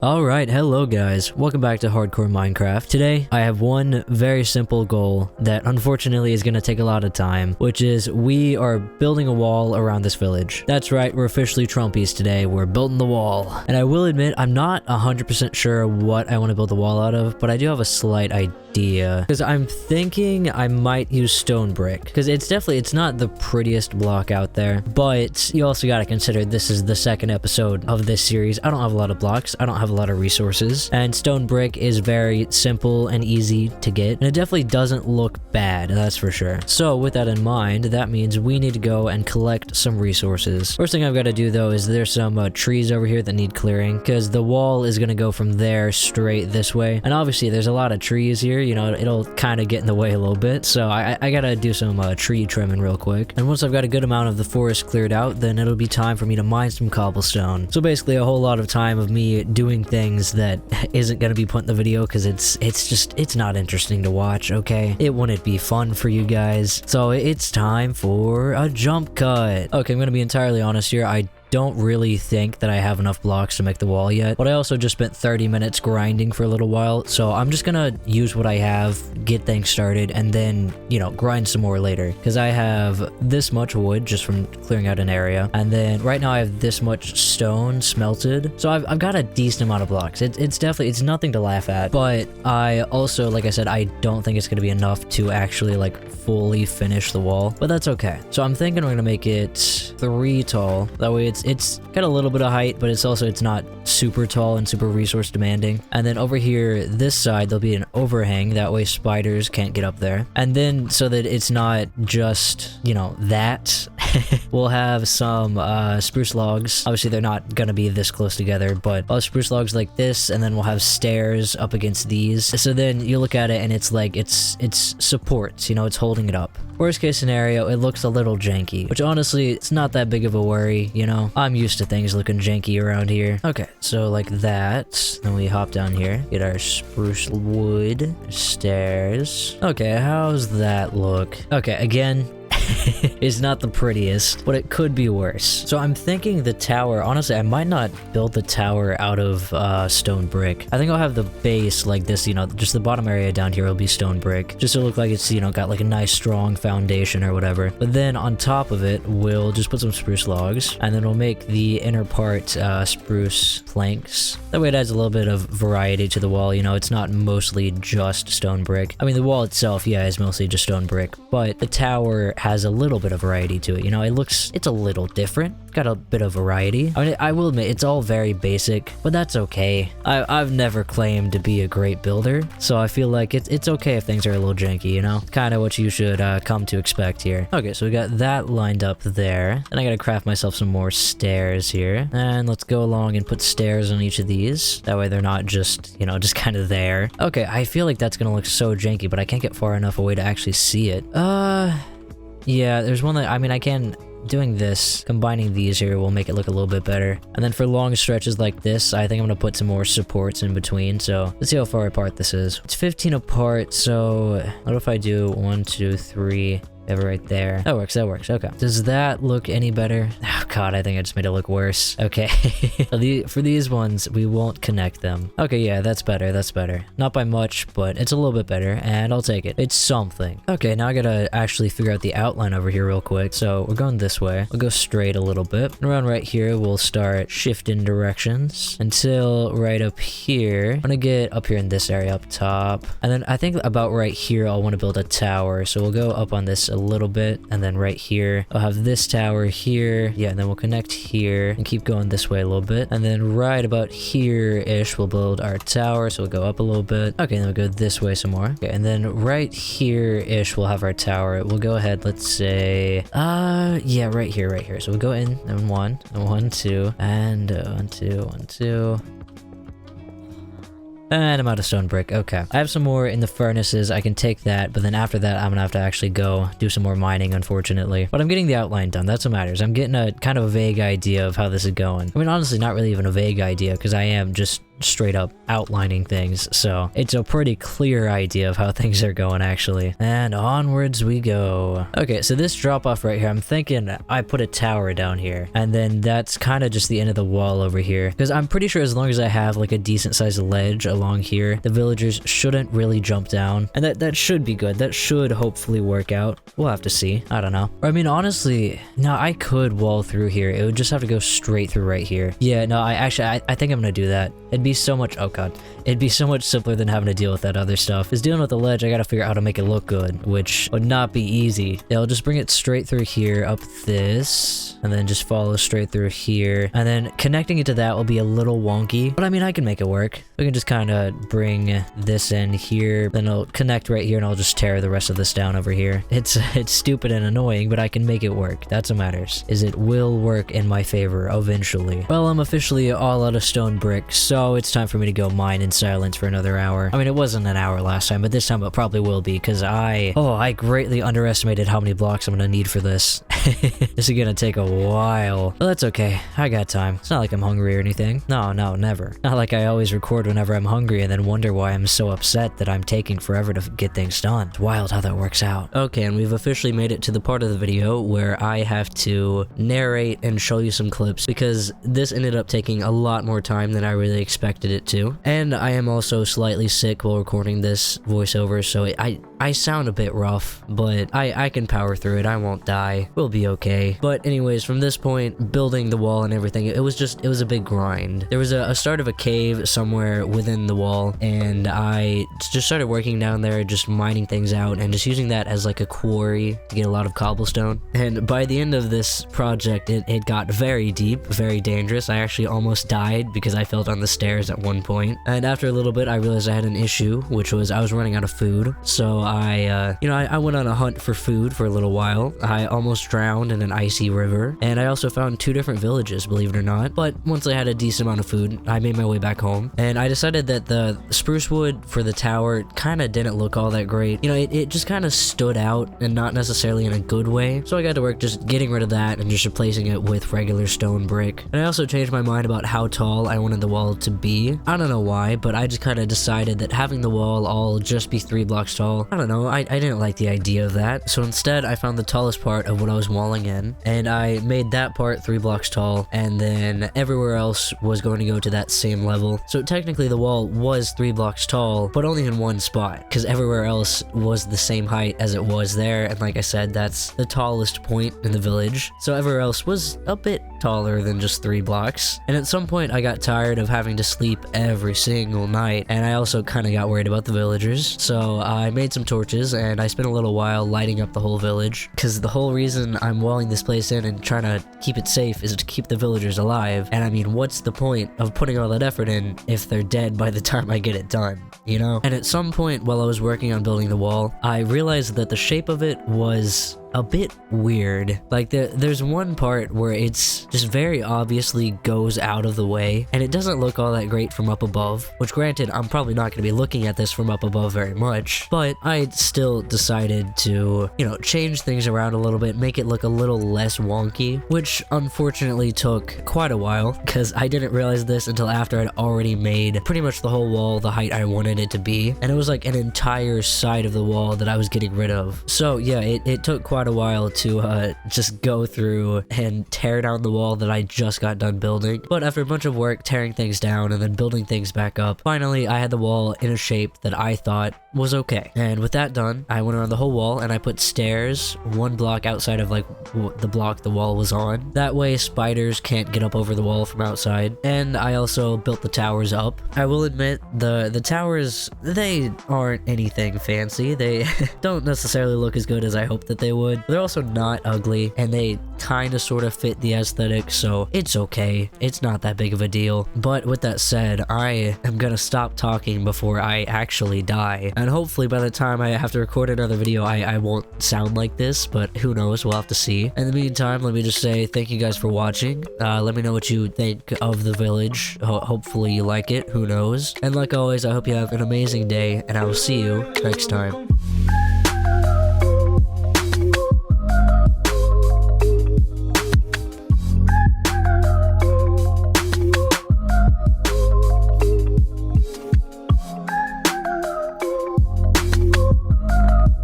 Alright, hello guys, welcome back to Hardcore Minecraft. Today, I have one very simple goal that unfortunately is going to take a lot of time, which is we are building a wall around this village. That's right, we're officially Trumpies today, we're building the wall. And I will admit, I'm not 100% sure what I want to build the wall out of, but I do have a slight idea. Because I'm thinking I might use stone brick, because it's not the prettiest block out there, but you also got to consider this is the second episode of this series. I don't have a lot of blocks, I don't have a lot of resources, and stone brick is very simple and easy to get, and it definitely doesn't look bad, that's for sure. So with that in mind, that means we need to go and collect some resources. First thing I've got to do though is there's some trees over here that need clearing, because the wall is going to go from there straight this way, and obviously there's a lot of trees here, you know, it'll kind of get in the way a little bit, so I gotta do some tree trimming real quick. And once I've got a good amount of the forest cleared out, then it'll be time for me to mine some cobblestone. So basically a whole lot of time of me doing things that isn't gonna be put in the video because it's not interesting to watch, okay? It wouldn't be fun for you guys. So it's time for a jump cut. Okay, I'm gonna be entirely honest here. I don't really think that I have enough blocks to make the wall yet, but I also just spent 30 minutes grinding for a little while, so I'm just gonna use what I have, get things started, and then, you know, grind some more later, because I have this much wood just from clearing out an area, and then right now I have this much stone smelted, so I've got a decent amount of blocks. It's nothing to laugh at, but I also, like I said, I don't think it's gonna be enough to actually like fully finish the wall, but that's okay. So I'm thinking we're gonna make it 3 tall, that way it's got a little bit of height, but it's not super tall and super resource demanding. And then over here, this side, there'll be an overhang, that way spiders can't get up there. And then so that it's not just, you know, that, we'll have some spruce logs. Obviously they're not gonna be this close together, but I'll have spruce logs like this, and then we'll have stairs up against these. So then you look at it and it's like, it's supports, you know, it's holding it up. Worst case scenario, it looks a little janky, which honestly, it's not that big of a worry, you know? I'm used to things looking janky around here. Okay, so like that. Then we hop down here, get our spruce wood, stairs. Okay, how's that look? Okay, again, it's not the prettiest, but it could be worse. So I'm thinking the tower, honestly, I might not build the tower out of stone brick. I think I'll have the base like this, you know, just the bottom area down here will be stone brick, just to look like it's, you know, got like a nice strong foundation or whatever. But then on top of it, we'll just put some spruce logs, and then we'll make the inner part spruce planks. That way it adds a little bit of variety to the wall, you know, it's not mostly just stone brick. I mean, the wall itself, yeah, is mostly just stone brick, but the tower has a little bit of variety to it, you know, it's a little different, got a bit of variety. I mean, I will admit, it's all very basic, but that's okay. I've never claimed to be a great builder, so I feel like it's okay if things are a little janky, you know? Kind of what you should come to expect here. Okay, so we got that lined up there, and I gotta craft myself some more stairs here, and let's go along and put stairs on each of these. That way they're not just, you know, just kind of there. Okay, I feel like that's gonna look so janky, but I can't get far enough away to actually see it. Yeah, there's one that, I mean, doing this, combining these here will make it look a little bit better. And then for long stretches like this, I think I'm gonna put some more supports in between. So let's see how far apart this is. It's 15 apart, so what if I do 1, 2, 3... ever right there. That works, okay. Does that look any better? Oh god, I think I just made it look worse. Okay. For these ones, we won't connect them. Okay, yeah, that's better. Not by much, but it's a little bit better, and I'll take it. It's something. Okay, now I gotta actually figure out the outline over here real quick. So we're going this way. We'll go straight a little bit. And around right here, we'll start shifting directions until right up here. I'm gonna get up here in this area up top. And then I think about right here, I'll want to build a tower. So we'll go up on this a little bit, and then right here I'll have this tower here, yeah, and then we'll connect here and keep going this way a little bit, and then right about here-ish we'll build our tower, so we'll go up a little bit. Okay, then we'll go this way some more. Okay, and then right here-ish we'll have our tower. We'll go ahead, let's say yeah, right here, so we'll go in and 1 and 2 and 1, 2, 1, 2. And I'm out of stone brick. Okay. I have some more in the furnaces. I can take that, but then after that, I'm gonna have to actually go do some more mining, unfortunately. But I'm getting the outline done. That's what matters. I'm getting a kind of a vague idea of how this is going. I mean, honestly, not really even a vague idea, because I am just straight up outlining things, so it's a pretty clear idea of how things are going actually. And onwards we go. Okay, so this drop off right here, I'm thinking I put a tower down here, and then that's kind of just the end of the wall over here, because I'm pretty sure as long as I have like a decent sized ledge along here, the villagers shouldn't really jump down, and that should be good. That should hopefully work out. We'll have to see. I don't know. I mean, honestly, no, I could wall through here. It would just have to go straight through right here. Yeah, no, I think I'm gonna do that. It'd be so much, oh god, it'd be so much simpler than having to deal with that other stuff. Because dealing with the ledge, I gotta figure out how to make it look good, which would not be easy. Yeah, I'll just bring it straight through here, up this, and then just follow straight through here, and then connecting it to that will be a little wonky, but I mean, I can make it work. We can just kind of bring this in here, then it'll connect right here, and I'll just tear the rest of this down over here. It's stupid and annoying, but I can make it work. That's what matters, is it will work in my favor eventually. Well, I'm officially all out of stone brick, so it's time for me to go mine in silence for another hour. I mean, it wasn't an hour last time, but this time it probably will be, because I greatly underestimated how many blocks I'm gonna need for this. This is gonna take a while. Well, that's okay. I got time. It's not like I'm hungry or anything. No, never. Not like I always record whenever I'm hungry and then wonder why I'm so upset that I'm taking forever to get things done. It's wild how that works out. Okay, and we've officially made it to the part of the video where I have to narrate and show you some clips, because this ended up taking a lot more time than I really expected it to. And I am also slightly sick while recording this voiceover, so I sound a bit rough, but I can power through it. I won't die. We'll be okay. But anyways, from this point, building the wall and everything, it was a big grind. There was a start of a cave somewhere within the wall, and I just started working down there, just mining things out and just using that as like a quarry to get a lot of cobblestone. And by the end of this project, it got very deep, very dangerous. I actually almost died because I fell down the stairs at one point. And after a little bit, I realized I had an issue, which was I was running out of food. So I went on a hunt for food for a little while. I almost drowned in an icy river, and I also found 2 different villages, believe it or not. But once I had a decent amount of food, I made my way back home, and I decided that the spruce wood for the tower kind of didn't look all that great. You know, it just kind of stood out, and not necessarily in a good way. So I got to work just getting rid of that and just replacing it with regular stone brick. And I also changed my mind about how tall I wanted the wall to be. I don't know why, but I just kind of decided that having the wall all just be 3 blocks tall, I don't know, I didn't like the idea of that. So instead, I found the tallest part of what I was walling in, and I made that part 3 blocks tall, and then everywhere else was going to go to that same level. So technically the wall was 3 blocks tall, but only in one spot, because everywhere else was the same height as it was there, and like I said, that's the tallest point in the village. So everywhere else was a bit taller than just 3 blocks. And at some point I got tired of having to sleep every single night, and I also kind of got worried about the villagers. So I made some torches, and I spent a little while lighting up the whole village, because the whole reason I'm walling this place in and trying to keep it safe is to keep the villagers alive. And I mean, what's the point of putting all that effort in if they're dead by the time I get it done, you know? And at some point while I was working on building the wall, I realized that the shape of it was a bit weird. Like there's one part where it's just very obviously goes out of the way, and it doesn't look all that great from up above, which granted, I'm probably not going to be looking at this from up above very much, but I still decided to, you know, change things around a little bit, make it look a little less wonky, which unfortunately took quite a while, because I didn't realize this until after I'd already made pretty much the whole wall the height I wanted it to be, and it was like an entire side of the wall that I was getting rid of. So yeah, it took quite a while to just go through and tear down the wall that I just got done building. But after a bunch of work tearing things down and then building things back up, finally I had the wall in a shape that I thought was okay. And with that done, I went around the whole wall and I put stairs 1 block outside of like the block the wall was on. That way spiders can't get up over the wall from outside. And I also built the towers up. I will admit, the towers, they aren't anything fancy. They don't necessarily look as good as I hoped that they would. They're also not ugly, and they kind of sort of fit the aesthetic, so it's okay. It's not that big of a deal. But with that said, I am gonna stop talking before I actually die, and hopefully by the time I have to record another video, I won't sound like this, but who knows, we'll have to see. In the meantime, let me just say thank you guys for watching. Let me know what you think of the village. Hopefully you like it, who knows. And like always, I hope you have an amazing day, and I will see you next time.